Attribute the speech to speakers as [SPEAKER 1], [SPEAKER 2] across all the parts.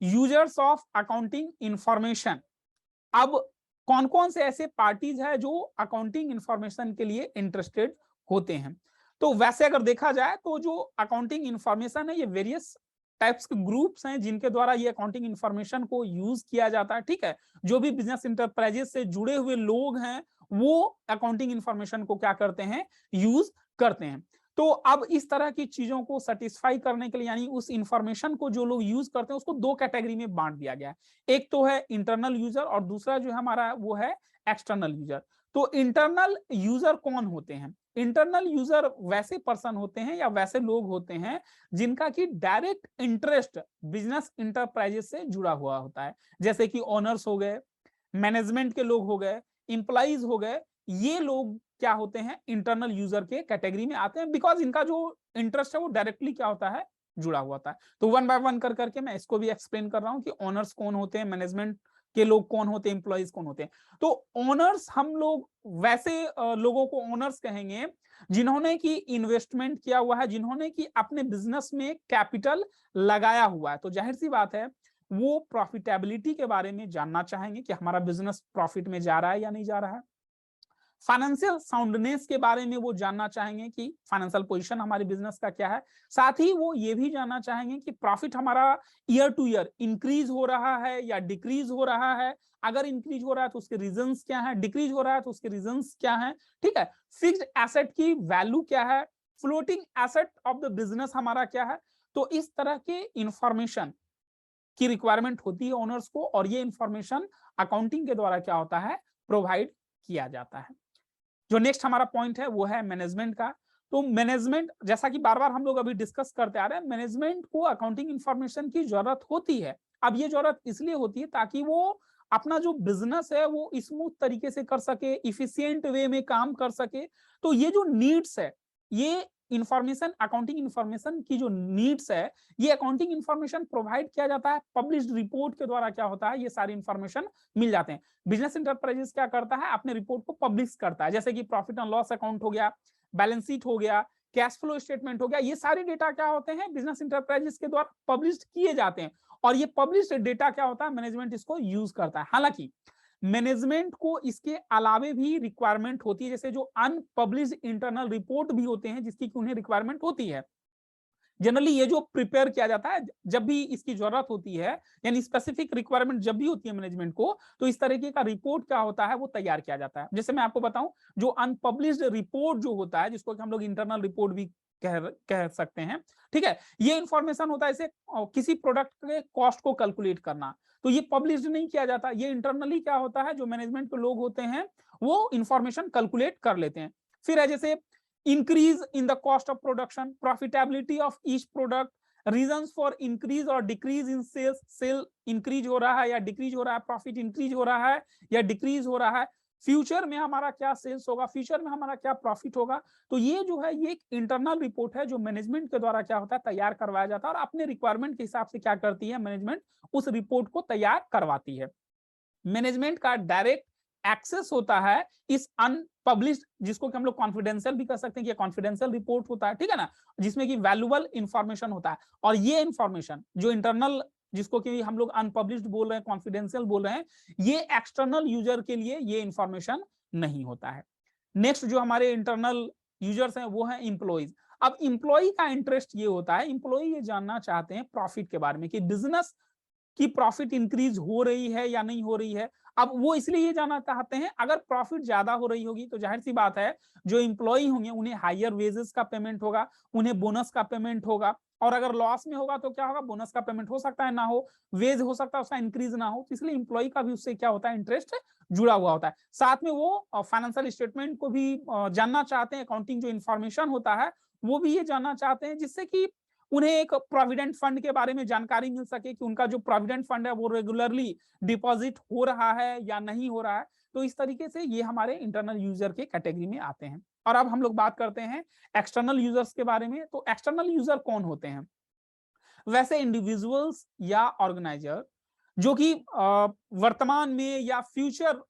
[SPEAKER 1] Users of accounting information. अब कौन कौन से ऐसे पार्टीज है जो अकाउंटिंग इंफॉर्मेशन के लिए इंटरेस्टेड होते हैं। तो वैसे अगर देखा जाए तो जो अकाउंटिंग इंफॉर्मेशन है ये वेरियस टाइप्स के ग्रुप्स हैं जिनके द्वारा ये अकाउंटिंग इंफॉर्मेशन को यूज किया जाता है। ठीक है, जो भी बिजनेस इंटरप्राइजेस से जुड़े हुए लोग हैं वो अकाउंटिंग इंफॉर्मेशन को क्या करते हैं, यूज करते हैं। तो अब इस तरह की चीजों को सेटिस्फाई करने के लिए यानी उस इंफॉर्मेशन को जो लोग यूज करते हैं उसको दो कैटेगरी में बांट दिया गया है। एक तो है इंटरनल यूजर और दूसरा जो है हमारा वो है एक्सटर्नल यूजर। तो इंटरनल यूजर कौन होते हैं? इंटरनल यूजर वैसे पर्सन होते हैं या वैसे लोग होते हैं जिनका कि डायरेक्ट इंटरेस्ट बिजनेस इंटरप्राइजेस से जुड़ा हुआ होता है, जैसे कि ओनर्स हो गए, मैनेजमेंट के लोग हो गए, इंप्लॉइज हो गए। ये लोग क्या होते हैं, इंटरनल यूजर के कैटेगरी में आते हैं, बिकॉज इनका जो इंटरेस्ट है वो डायरेक्टली क्या होता है, जुड़ा हुआ होता है। तो वन बाय वन कर करके मैं इसको भी एक्सप्लेन कर रहा हूं कि ओनर्स कौन होते हैं, मैनेजमेंट के लोग कौन होते हैं, इंप्लॉइज कौन होते हैं। तो ओनर्स हम लोग वैसे लोगों को ओनर्स कहेंगे जिन्होंने की इन्वेस्टमेंट किया हुआ है, जिन्होंने की अपने बिजनेस में कैपिटल लगाया हुआ है। तो जाहिर सी बात है वो प्रॉफिटेबिलिटी के बारे में जानना चाहेंगे कि हमारा बिजनेस प्रॉफिट में जा रहा है या नहीं जा रहा है। फाइनेंशियल साउंडनेस के बारे में वो जानना चाहेंगे कि फाइनेंशियल पोजीशन हमारे बिजनेस का क्या है। साथ ही वो ये भी जानना चाहेंगे कि प्रॉफिट हमारा ईयर टू ईयर इंक्रीज हो रहा है या डिक्रीज हो रहा है। अगर इंक्रीज हो रहा है तो उसके रीजंस क्या है, डिक्रीज हो रहा है तो उसके रीजंस क्या है। ठीक है, फिक्स्ड एसेट की वैल्यू क्या है, floating asset of the business हमारा क्या है। तो इस तरह के इंफॉर्मेशन की रिक्वायरमेंट होती है ओनर्स को, और ये इंफॉर्मेशन अकाउंटिंग के द्वारा क्या होता है, प्रोवाइड किया जाता है। जो नेक्स्ट हमारा पॉइंट है वो है मैनेजमेंट का। तो मैनेजमेंट, जैसा कि बार बार हम लोग अभी डिस्कस करते आ रहे हैं, मैनेजमेंट को अकाउंटिंग इंफॉर्मेशन की जरूरत होती है। अब ये जरूरत इसलिए होती है ताकि वो अपना जो बिजनेस है वो स्मूथ तरीके से कर सके, इफिशियंट वे में काम कर सके। तो ये जो नीड्स है, ये इंफॉर्मेशन, अकाउंटिंग इंफॉर्मेशन की जो नीड्स है, ये अकाउंटिंग इंफॉर्मेशन प्रोवाइड किया जाता है। पब्लिश्ड रिपोर्ट के द्वारा क्या होता है, ये सारी इंफॉर्मेशन मिल जाते हैं। बिजनेस इंटरप्राइजेस क्या करता है, अपने रिपोर्ट को पब्लिश करता है, जैसे कि प्रॉफिट एंड लॉस अकाउंट हो गया, बैलेंस शीट हो गया, कैश फ्लो स्टेटमेंट हो गया। ये सारे डेटा क्या होते हैं, बिजनेस इंटरप्राइजेस के द्वारा पब्लिश किए जाते हैं। और ये पब्लिश डेटा क्या होता है, मैनेजमेंट इसको यूज करता है। हालांकि मैनेजमेंट को इसके अलावे भी रिक्वायरमेंट होती है, जैसे जो अनपब्लिश्ड इंटरनल रिपोर्ट भी होते हैं जिसकी उन्हें रिक्वायरमेंट होती है। जनरली ये जो प्रिपेयर किया जाता है जब भी इसकी जरूरत होती है, यानी स्पेसिफिक रिक्वायरमेंट जब भी होती है मैनेजमेंट को, तो इस तरीके का रिपोर्ट क्या होता है, वो तैयार किया जाता है। जैसे मैं आपको बताऊं, जो अनपब्लिश्ड रिपोर्ट जो होता है, जिसको हम लोग इंटरनल रिपोर्ट भी कह सकते हैं। ठीक है, ये इंफॉर्मेशन होता है इसे किसी प्रोडक्ट के कॉस्ट को कैलकुलेट करना, तो ये पब्लिश्ड नहीं किया जाता। ये इंटरनली क्या होता है, जो मैनेजमेंट के लोग होते हैं वो इंफॉर्मेशन कैलकुलेट कर लेते हैं। फिर है जैसे increase in the cost of production, profitability of each product, reasons for increase or decrease in sales, sale increase हो रहा है या डिक्रीज हो रहा है, प्रॉफिट इंक्रीज हो रहा है या डिक्रीज हो रहा है, फ्यूचर में हमारा क्या सेल्स होगा, फ्यूचर में हमारा क्या प्रॉफिट होगा। तो ये जो है ये एक इंटरनल रिपोर्ट है जो मैनेजमेंट के द्वारा क्या होता है, तैयार करवाया जाता है, और अपने रिक्वायरमेंट के हिसाब से क्या करती है मैनेजमेंट, उस रिपोर्ट को तैयार करवाती है। मैनेजमेंट का डायरेक्ट एक्सेस होता है इस अनपब्लिश्ड, जिसको कि हम लोग कॉन्फिडेंशियल भी कर सकते हैं कि कॉन्फिडेंशियल रिपोर्ट होता है, ठीक है ना, जिसमें कि वैल्यूएबल इंफॉर्मेशन होता है। और ये इंफॉर्मेशन जो इंटरनल, जिसको कि हम लोग अनपब्लिश्ड बोल रहे हैं, कॉन्फिडेंशियल बोल रहे हैं, ये एक्सटर्नल यूजर के लिए ये इंफॉर्मेशन नहीं होता है। नेक्स्ट जो हमारे इंटरनल यूजर्स हैं वो हैं इंप्लॉइज। अब इंप्लॉई का इंटरेस्ट ये होता है, इंप्लॉई ये जानना चाहते हैं प्रॉफिट के बारे में कि बिजनेस कि प्रॉफिट इंक्रीज हो रही है या नहीं हो रही है। अब वो इसलिए ये जानना चाहते हैं, अगर प्रॉफिट ज्यादा हो रही होगी तो जाहिर सी बात है जो इंप्लॉई होंगे उन्हें हायर वेजेस का पेमेंट होगा, उन्हें बोनस का पेमेंट होगा। और अगर लॉस में होगा तो क्या होगा, बोनस का पेमेंट हो सकता है ना हो, वेज हो सकता है उसका इंक्रीज ना हो। तो इसलिए इंप्लॉई का भी उससे क्या होता है, इंटरेस्ट जुड़ा हुआ होता है। साथ में वो फाइनेंशियल स्टेटमेंट को भी जानना चाहते हैं, अकाउंटिंग जो इंफॉर्मेशन होता है वो भी ये जानना चाहते हैं, जिससे कि उन्हें एक प्रोविडेंट फंड के बारे में जानकारी मिल सके कि उनका जो प्रोविडेंट फंड है वो रेगुलरली डिपॉजिट हो रहा है या नहीं हो रहा है। तो इस तरीके से ये हमारे इंटरनल यूजर के कैटेगरी में आते हैं। और अब हम लोग बात करते हैं एक्सटर्नल यूजर्स के बारे में। तो एक्सटर्नल यूजर कौन होते हैं? वैसे इंडिविजुअल्स या ऑर्गेनाइजर जो कि वर्तमान में या फ्यूचर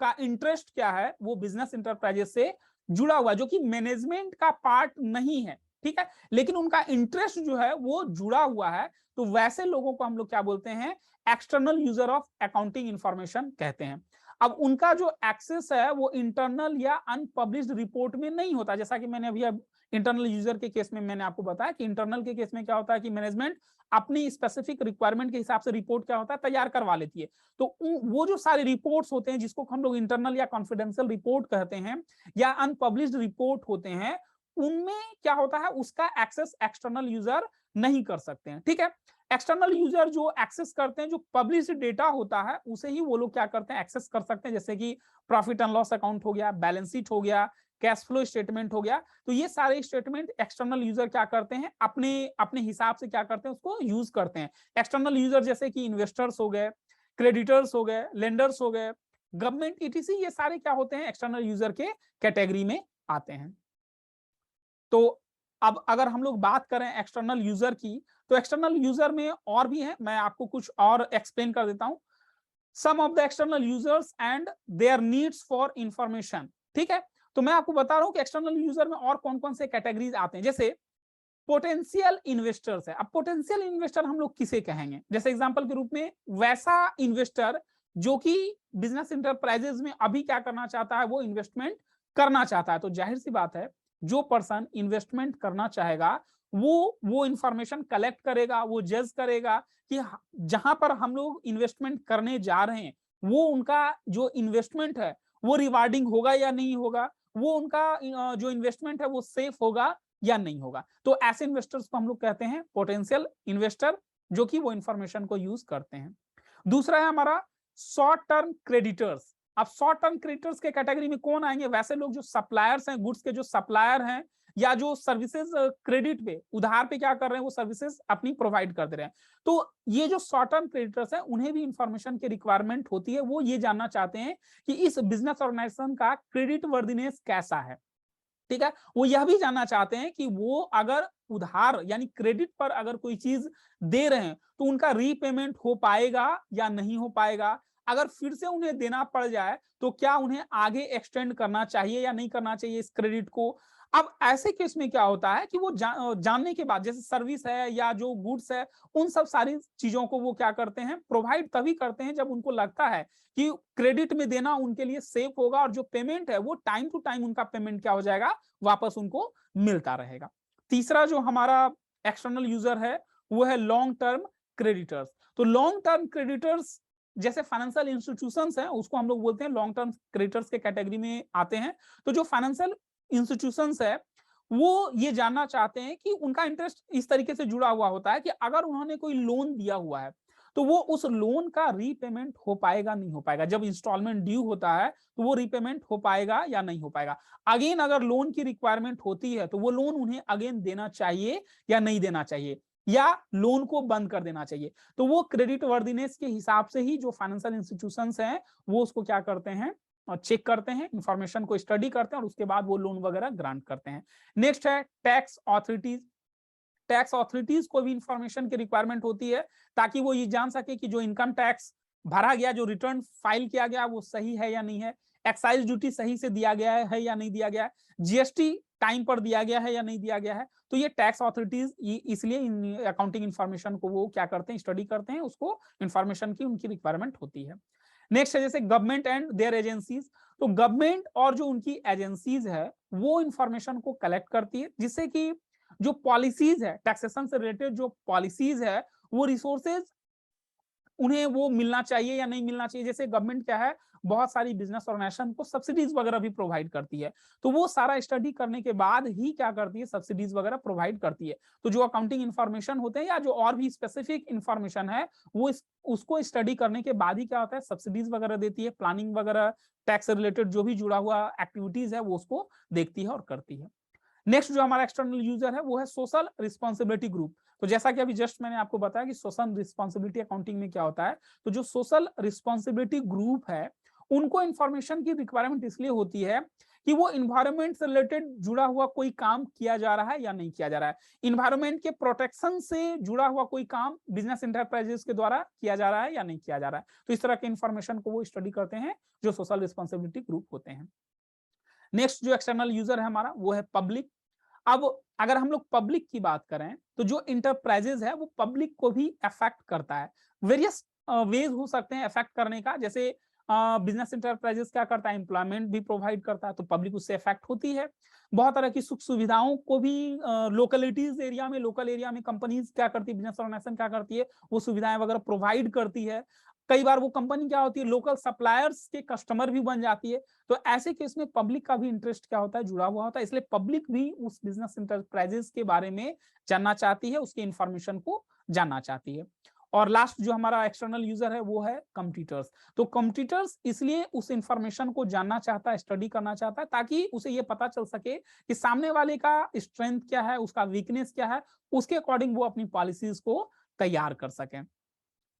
[SPEAKER 1] का इंटरेस्ट क्या है वो बिजनेस इंटरप्राइजेस से जुड़ा हुआ, जो कि मैनेजमेंट का पार्ट नहीं है। ठीक है, लेकिन उनका इंटरेस्ट जो है वो जुड़ा हुआ है, तो वैसे लोगों को हम लोग क्या बोलते हैं, external user of accounting information कहते हैं। अब उनका जो एक्सेस है वो इंटरनल या अनपब्लिश्ड रिपोर्ट में नहीं होता, जैसा कि मैंने अभी अब इंटरनल यूजर के केस में मैंने आपको बताया कि इंटरनल के केस में क्या होता है कि मैनेजमेंट अपनी स्पेसिफिक रिक्वायरमेंट के हिसाब से रिपोर्ट क्या होता है तैयार करवा लेती है। तो वो जो सारे रिपोर्ट्स होते हैं जिसको हम लोग इंटरनल या कॉन्फिडेंशियल रिपोर्ट कहते हैं या अनपब्लिश्ड रिपोर्ट होते हैं, उनमें क्या होता है उसका एक्सेस एक्सटर्नल यूजर नहीं कर सकते हैं। ठीक है, एक्सटर्नल यूजर जो एक्सेस करते हैं, जो पब्लिश डेटा होता है उसे ही वो लोग क्या करते हैं, एक्सेस कर सकते हैं, जैसे कि प्रॉफिट एंड लॉस अकाउंट हो गया, बैलेंस शीट हो गया, कैश फ्लो स्टेटमेंट हो गया। तो ये सारे स्टेटमेंट एक्सटर्नल यूजर क्या करते हैं, अपने अपने हिसाब से क्या करते हैं उसको यूज करते हैं। एक्सटर्नल यूजर जैसे कि इन्वेस्टर्स हो गए, क्रेडिटर्स हो गए, लेंडर्स हो गए, गवर्नमेंट ईटीसी, ये सारे क्या होते हैं, एक्सटर्नल यूजर के कैटेगरी में आते हैं। तो अब अगर हम लोग बात करें एक्सटर्नल यूजर की, तो एक्सटर्नल यूजर में और भी है, मैं आपको कुछ और एक्सप्लेन कर देता हूं। Some of the external users and their needs for information. ठीक है, तो मैं आपको बता रहा हूं कि एक्सटर्नल यूजर में और कौन कौन से कैटेगरीज आते हैं। जैसे पोटेंशियल इन्वेस्टर्स है। अब पोटेंशियल इन्वेस्टर हम लोग किसे कहेंगे, जैसे एग्जांपल के रूप में वैसा इन्वेस्टर जो कि बिजनेस इंटरप्राइजेस में अभी क्या करना चाहता है, वो इन्वेस्टमेंट करना चाहता है। तो जाहिर सी बात है जो पर्सन इन्वेस्टमेंट करना चाहेगा वो इंफॉर्मेशन कलेक्ट करेगा, वो जज करेगा कि जहां पर हम लोग इन्वेस्टमेंट करने जा रहे हैं वो उनका जो इन्वेस्टमेंट है वो रिवार्डिंग होगा या नहीं होगा, वो उनका जो इन्वेस्टमेंट है वो सेफ होगा या नहीं होगा। तो ऐसे इन्वेस्टर्स को हम लोग कहते हैं पोटेंशियल इन्वेस्टर, जो कि वो इंफॉर्मेशन को यूज करते हैं। दूसरा है हमारा शॉर्ट टर्म क्रेडिटर्स। अब शॉर्ट टर्म क्रेडिटर्स के कैटेगरी में कौन आएंगे, वैसे लोग जो सप्लायर्स हैं, गुड्स के जो सप्लायर हैं या जो सर्विसेज क्रेडिट पे उधार पे क्या कर रहे हैं, वो सर्विसेज अपनी प्रोवाइड कर दे रहे हैं। तो ये जो शॉर्ट टर्म क्रेडिटर्स हैं उन्हें भी इंफॉर्मेशन की रिक्वायरमेंट होती है, वो ये जानना चाहते हैं कि इस बिजनेस ऑर्गेनाइजेशन का क्रेडिट वर्दीनेस कैसा है। ठीक है, वो यह भी जानना चाहते हैं कि वो अगर उधार यानी क्रेडिट पर अगर कोई चीज दे रहे हैं तो उनका रीपेमेंट हो पाएगा या नहीं हो पाएगा, अगर फिर से उन्हें देना पड़ जाए तो क्या उन्हें आगे एक्सटेंड करना चाहिए या नहीं करना चाहिए इस क्रेडिट को। अब ऐसे केस में क्या होता है कि वो जानने के बाद, जैसे सर्विस है या जो गुड्स है, उन सब सारी चीजों को वो क्या करते हैं, प्रोवाइड तभी करते हैं जब उनको लगता है कि क्रेडिट में देना उनके लिए सेफ होगा और जो पेमेंट है वो टाइम टू टाइम उनका पेमेंट क्या हो जाएगा, वापस उनको मिलता रहेगा। तीसरा जो हमारा एक्सटर्नल यूजर है वो है लॉन्ग टर्म क्रेडिटर्स। तो लॉन्ग टर्म क्रेडिटर्स जैसे फाइनेंशियल इंस्टीट्यूशंस हैं उसको हम लोग बोलते हैं लॉन्ग टर्म क्रेडिटर्स के कैटेगरी में आते हैं। तो जो फाइनेंशियल इंस्टीट्यूशंस है वो ये जानना चाहते हैं कि उनका इंटरेस्ट इस तरीके से जुड़ा हुआ होता है कि अगर उन्होंने कोई लोन दिया हुआ है तो वो उस लोन का रीपेमेंट हो पाएगा नहीं हो पाएगा, जब इंस्टॉलमेंट ड्यू होता है तो वो रीपेमेंट हो पाएगा या नहीं हो पाएगा। अगेन अगर लोन की रिक्वायरमेंट होती है तो वो लोन उन्हें अगेन देना चाहिए या नहीं देना चाहिए, या लोन को बंद कर देना चाहिए। तो वो क्रेडिट वर्दीनेस के हिसाब से ही जो फाइनेंशियल इंस्टीट्यूशंस हैं वो उसको क्या करते हैं और चेक करते हैं, इंफॉर्मेशन को स्टडी करते हैं और उसके बाद वो लोन वगैरह ग्रांट करते हैं। नेक्स्ट है टैक्स ऑथोरिटीज। टैक्स ऑथोरिटीज को भी इंफॉर्मेशन की रिक्वायरमेंट होती है ताकि वो ये जान सके कि जो इनकम टैक्स भरा गया, जो रिटर्न फाइल किया गया वो सही है या नहीं है, एक्साइज ड्यूटी सही से दिया गया है या नहीं दिया गया है, जीएसटी टाइम पर दिया गया है या नहीं दिया गया है। तो ये टैक्स ऑथोरिटीज इसलिए अकाउंटिंग इंफॉर्मेशन को वो क्या करते हैं, स्टडी करते हैं, उसको इंफॉर्मेशन की उनकी रिक्वायरमेंट होती है। नेक्स्ट है जैसे गवर्नमेंट एंड देयर एजेंसीज। तो गवर्नमेंट और जो उनकी एजेंसीज है वो इंफॉर्मेशन को कलेक्ट करती है, जिससे कि जो पॉलिसीज है, टैक्सेशन से रिलेटेड जो पॉलिसीज है, वो रिसोर्सेज उन्हें वो मिलना चाहिए या नहीं मिलना चाहिए। जैसे गवर्नमेंट क्या है, बहुत सारी बिजनेस ऑर्गेनाइजेशन को सब्सिडीज वगैरह भी प्रोवाइड करती है, तो वो सारा स्टडी करने के बाद ही क्या करती है, सब्सिडीज वगैरह प्रोवाइड करती है। तो जो अकाउंटिंग इन्फॉर्मेशन होते हैं या जो और भी स्पेसिफिक इन्फॉर्मेशन है वो उसको स्टडी करने के बाद ही क्या होता है, सब्सिडीज वगैरह देती है, प्लानिंग वगैरह टैक्स रिलेटेड जो भी जुड़ा हुआ एक्टिविटीज है वो उसको देखती है और करती है। नेक्स्ट जो हमारा एक्सटर्नल यूजर है वो है सोशल रिस्पॉन्सिबिलिटी ग्रुप। तो जैसा कि अभी जस्ट मैंने आपको बताया कि सोशल रिस्पॉन्सिबिलिटी अकाउंटिंग में क्या होता है, तो जो सोशल रिस्पॉन्सिबिलिटी ग्रुप है उनको इंफॉर्मेशन की रिक्वायरमेंट इसलिए होती है कि वो इन्वायरमेंट से रिलेटेड जुड़ा हुआ कोई काम किया जा रहा है या नहीं किया जा रहा है, इन्वायरमेंट के प्रोटेक्शन से जुड़ा हुआ कोई काम बिजनेस इंटरप्राइजेस के द्वारा किया जा रहा है या नहीं किया जा रहा है। तो इस तरह के इंफॉर्मेशन को वो स्टडी करते हैं जो सोशल रिस्पॉन्सिबिलिटी ग्रुप होते हैं। नेक्स्ट जो एक्सटर्नल यूजर है हमारा वो है पब्लिक। अब अगर हम लोग पब्लिक की बात करें तो जो इंटरप्राइजेज है वो पब्लिक को भी अफेक्ट करता है। वेरियस वेज हो सकते हैं अफेक्ट करने का, जैसे बिजनेस इंटरप्राइजेस क्या करता है, एम्प्लॉयमेंट भी प्रोवाइड करता है, तो पब्लिक उससे अफेक्ट होती है। बहुत तरह की सुख सुविधाओं को भी लोकलिटीज एरिया में, लोकल एरिया में कंपनीज क्या करती है, बिजनेस ऑर्गेनाइजेशन क्या करती है, वो सुविधाएं वगैरह प्रोवाइड करती है। कई बार वो कंपनी क्या होती है, लोकल सप्लायर्स के कस्टमर भी बन जाती है। तो ऐसे केस में पब्लिक का भी इंटरेस्ट क्या होता है, जुड़ा हुआ होता है, इसलिए पब्लिक भी उस बिजनेस इंटरप्राइजेस के बारे में जानना चाहती है, उसके इंफॉर्मेशन को जानना चाहती है। और लास्ट जो हमारा एक्सटर्नल यूजर है वो है कंपटीटर्स। तो कंपटीटर्स इसलिए उस इंफॉर्मेशन को जानना चाहता है, स्टडी करना चाहता है, ताकि उसे ये पता चल सके कि सामने वाले का स्ट्रेंथ क्या है, उसका वीकनेस क्या है, उसके अकॉर्डिंग वो अपनी पॉलिसीज को तैयार कर सके।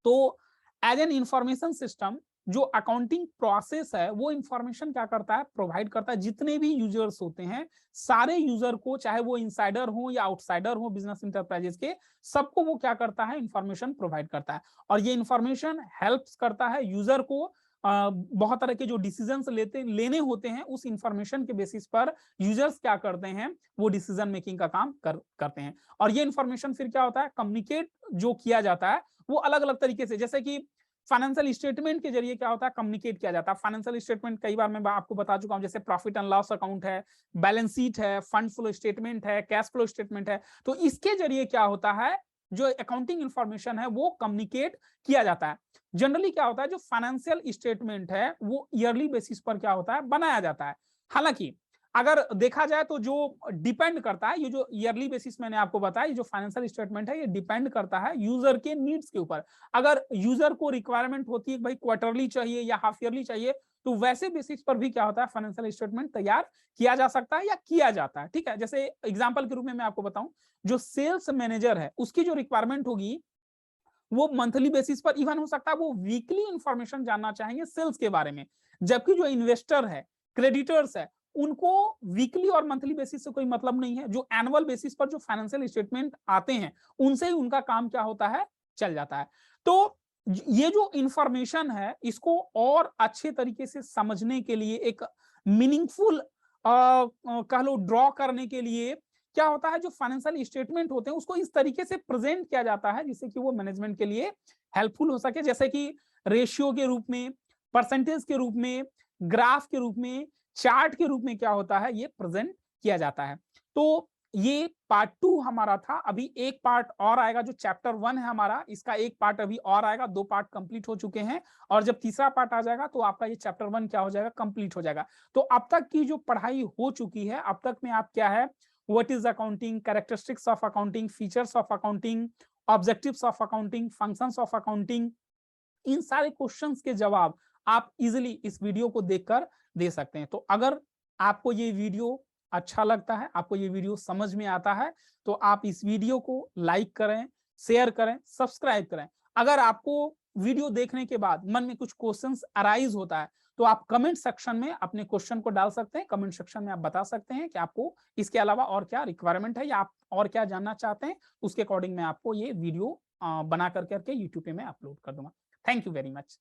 [SPEAKER 1] तो एज एन इंफॉर्मेशन सिस्टम जो अकाउंटिंग प्रोसेस है वो इंफॉर्मेशन क्या करता है, प्रोवाइड करता है। जितने भी यूजर्स होते हैं सारे यूजर को, चाहे वो इनसाइडर हो या आउटसाइडर हो बिजनेस इंटरप्राइजेस के, सबको वो क्या करता है, इंफॉर्मेशन प्रोवाइड करता है। और ये इंफॉर्मेशन हेल्प्स करता है यूजर को बहुत तरह के जो डिसीजंस लेने होते हैं, उस इंफॉर्मेशन के बेसिस पर यूजर्स क्या करते हैं, वो डिसीजन मेकिंग का काम करते हैं। और ये इंफॉर्मेशन फिर क्या होता है, कम्युनिकेट जो किया जाता है वो अलग अलग तरीके से, जैसे कि फाइनेंशियल स्टेटमेंट के जरिए क्या होता है, कम्युनिकेट किया जाता है। फाइनेंशियल स्टेटमेंट कई बार मैं आपको बता चुका हूं, जैसे प्रॉफिट एंड लॉस अकाउंट है, बैलेंस शीट है, फंड फ्लो स्टेटमेंट है, कैश फ्लो स्टेटमेंट है। तो इसके जरिए क्या होता है, जो अकाउंटिंग इंफॉर्मेशन है वो कम्युनिकेट किया जाता है। जनरली क्या होता है, जो फाइनेंशियल स्टेटमेंट है वो ईयरली बेसिस पर क्या होता है, बनाया जाता है। हालांकि अगर देखा जाए तो जो डिपेंड करता है, ये जो ईयरली बेसिस मैंने आपको बताया, जो फाइनेंशियल स्टेटमेंट है ये डिपेंड करता है यूजर के नीड्स के ऊपर। अगर यूजर को रिक्वायरमेंट होती है भाई क्वार्टरली चाहिए या हाफ ईयरली चाहिए, तो वैसे बेसिस पर भी क्या होता है, फाइनेंशियल स्टेटमेंट तैयार किया जा सकता है या किया जाता है। ठीक है, जैसे एग्जाम्पल के रूप में मैं आपको बताऊं, जो सेल्स मैनेजर है उसकी जो रिक्वायरमेंट होगी वो मंथली बेसिस पर इवन हो सकता है, वो वीकली इंफॉर्मेशन जानना चाहेंगे सेल्स के बारे में। जबकि जो इन्वेस्टर है, क्रेडिटर्स है, उनको वीकली और मंथली बेसिस से कोई मतलब नहीं है। जो एनुअल बेसिस पर जो फाइनेंशियल स्टेटमेंट आते हैं उनसे ही उनका काम क्या होता है, चल जाता है। तो ये जो इंफॉर्मेशन है इसको और अच्छे तरीके से समझने के लिए, एक मीनिंगफुल कह लो ड्रॉ करने के लिए क्या होता है, जो फाइनेंशियल स्टेटमेंट होते हैं उसको इस तरीके से प्रेजेंट किया जाता है जिससे कि वो मैनेजमेंट के लिए हेल्पफुल हो सके। जैसे कि रेशियो के रूप में, परसेंटेज के रूप में, ग्राफ के रूप में, चार्ट के रूप में क्या होता है, ये प्रेजेंट किया जाता है। तो ये पार्ट 2 हमारा था। अभी एक पार्ट और आएगा, जो चैप्टर 1 है हमारा, इसका एक पार्ट अभी और आएगा। 2 पार्ट कंप्लीट हो चुके हैं और जब तीसरा पार्ट आ जाएगा तो आपका ये चैप्टर 1 क्या हो जाएगा, कंप्लीट हो जाएगा। तो अब तक की जो पढ़ाई हो चुकी है, अब तक में आप क्या है, what is accounting, characteristics of accounting, features of accounting, objectives of accounting, functions of accounting, इन सारे क्वेश्चंस के जवाब आप इजीली इस वीडियो को देखकर दे सकते हैं। तो अगर आपको ये वीडियो अच्छा लगता है, आपको ये वीडियो समझ में आता है, तो आप इस वीडियो को लाइक करें, शेयर करें, सब्सक्राइब करें। अगर आपको वीडियो देखने के बाद मन में कुछ क्वेश्चंस अराइज होता है तो आप कमेंट सेक्शन में अपने क्वेश्चन को डाल सकते हैं। कमेंट सेक्शन में आप बता सकते हैं कि आपको इसके अलावा और क्या रिक्वायरमेंट है या आप और क्या जानना चाहते हैं। उसके अकॉर्डिंग मैं आपको ये वीडियो बना करके यूट्यूब पे मैं अपलोड कर दूंगा। Thank you very much.